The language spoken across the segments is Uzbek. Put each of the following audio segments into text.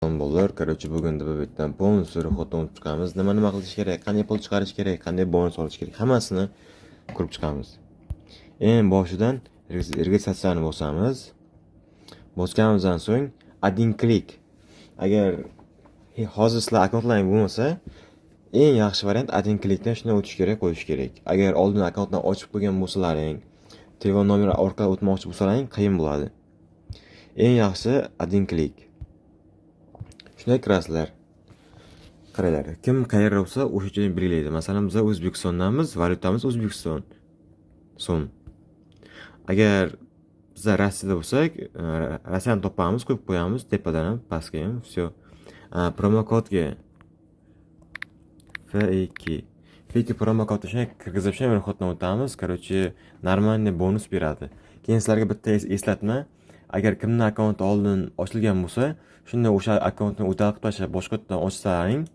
Bo'lur. Короче, bugun bu yerdan bonus ro'yxatdan o'tib chiqamiz. Nima qilish kerak, qanday pul chiqarish kerak, qanday bonus olish kerak, hammasini ko'rib chiqamiz. Eng boshidan registratsiyani bosamiz. Bosganimizdan so'ng один klik. Agar hozir sizlar akkauntlaring bo'lmasa, eng yaxshi variant один klikdan shunday o'tish kerak, qo'yish kerak. Agar oldin akkauntni ochib qo'ygan bo'lsalaring, telefon nomeri orqali o'tmoqchi bo'lsalaring, qiyin bo'ladi. Eng yaxshisi один klik. Shunday kirasizlar. Qaranglar, kim qayerda bo'lsa o'sha joyni belgilaydi. Masalan, biz O'zbekistondamiz, valyutamiz O'zbekiston so'm. Agar biz Rossiyada bo'lsak, Rossiyani topamiz, qo'yib qo'yamiz tepadan ham, pastga ham, все. Promo kodga F2 promo kodni shunday kirgizib, shunday ro'yxatdan o'tamiz. Короче, нормальный bonus beradi. Keyin sizlarga bitta eslatma. Agar kimning akkaunti oldin ochilgan bo'lsa, shunda o'sha akkauntni o'tab tashlab boshqatdan ochsalaring,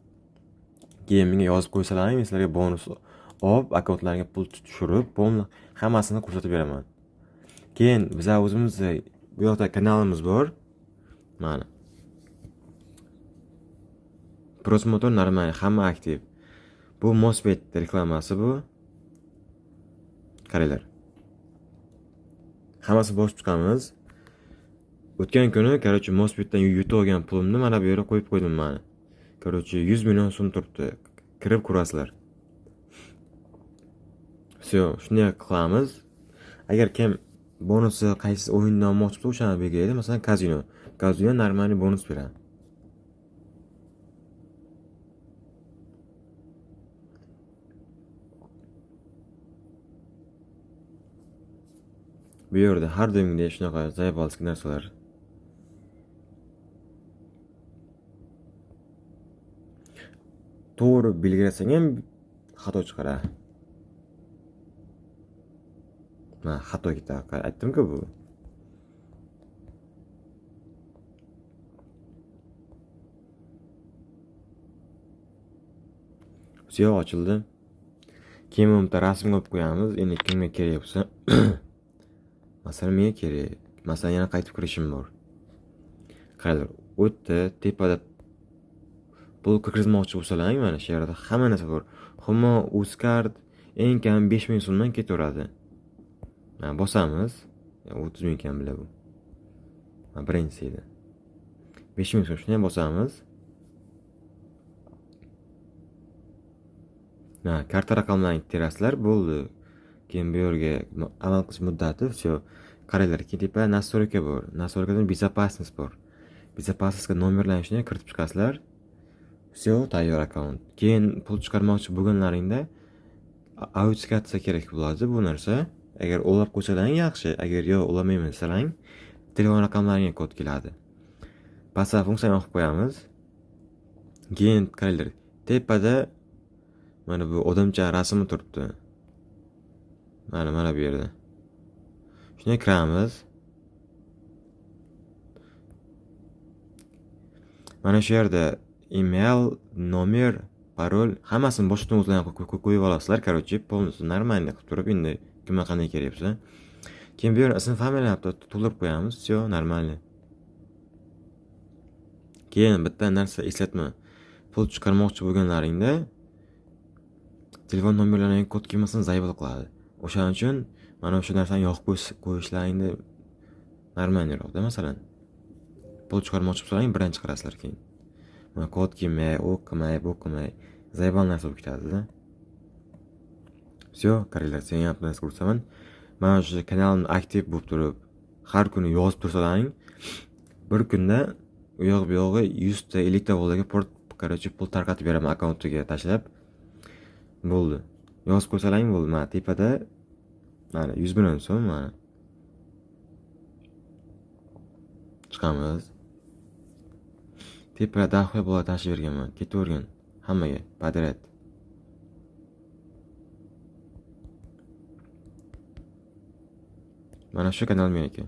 keyin menga yozib qo'ysalaring, men sizlarga bonus olib, akkauntlaringga pul tushirib, hammasini ko'rsatib beraman. Keyin biz o'zimizda bu yoqda kanalimiz bor. Mana. Prosmotr normal, hamma aktiv. Bu Mosfet reklamasi bu. Qaranglar. Hammasi bosib chiqamiz. O'tgan kuni, короче, Mosfetdan yutib olgan pulimni mana bu yerga qo'yib qo'ydim mana. Короче, 100 million so'm turibdi. Kirib ko'rasizlar. Все, shunday qilamiz. Agar kim bonusi qaysi o'yindan olmoqchi bo'lsa, o'shani belgilaydi. Masalan, kazino. Kazino normal bonus beradi. Bu yerda har doimgidek shunaqa zayebalskiy narsalar. To'g'ri belgilasang ham xato chiqaradi. Mana xato ketadi. Aytdim-ku bu. Siyo ochildi. Keyin bunda rasmga olib qo'yamiz. Endi kimga kerak bo'lsa, masalan, menga kerak. Masalan, yana qaytib kirishim bor. Qaranglar, o'tda tepada pul kirgizmoqchi bo'lsalaring, mana shu yerda hamma narsa bor. Humo, Uzcard eng kam 5000 so'mdan ketaveradi. Mana bosamiz. 30 ming kam bile bu. Mana birinchisi edi. 5000 so'm shuni ham bosamiz. Karta raqamlarini terasizlar, bo'ldi. Keyin bu yerga amal qilish muddati, все. Qaranglar, keyin tepa настройка bor. Настройкаdan безопасность bor. Безопасностьga nomerlarni shunday kiritib chiqasizlar. Все, tayyor akkaunt. Keyin pul chiqarmoqchi bo'lganlaringda autentikatsiya kerak bo'ladi bu narsa. Agar ulab qo'ysalaring yaxshi, agar yo'q ulamayman desalang, telefon raqamlaringga kod keladi. Pastga funksiyani olib qo'yamiz. Keyin qaranglar, tepada mana bu odamcha rasmi turibdi. Mana bu yerda. Shunday kiramiz. Mana shu yerda email, nomer, parol hammasini boshdan o'zlarini qo'yib olasizlar. Короче, полностью нормально qilib turib, endi kimga qanday kerak bo'lsa. Keyin bu yerga ism, familiyani to'ldirib qo'yamiz. Все, нормально. Keyin bitta narsa eslatma. Pul chiqarmoqchi bo'lganlaringda telefon nomerlariga kod kelmasin, zaybal qiladi. O'shaning uchun mana o'sha narsani yoqib qo'yishlaringni normalroqda, masalan. Pul chiqarmoqchi bo'lsalaring, birinchi chiqarasizlar keyin. Mana kod kelmay, bu qilmay, zaybal narsa bo'lib ketadi-da. Все, qaranglar, sen ham narsa ko'rsaman. Mana shu kanalimni aktiv bo'lib turib, har kuni yozib tursalaring, bir kunda u yoq bu yog'i 100 ta 50 ta bolaga короче, pul tarqatib beraman akkauntiga tashlab. Bo'ldi. Yozib qo'ysalaring bo'ldi. Mana tepada mana 100 million so'm mana. Chiqamiz. Tepada daxil bola tashib berganman. Ketavergan hammaga badrat. Mana shu kanal meniki.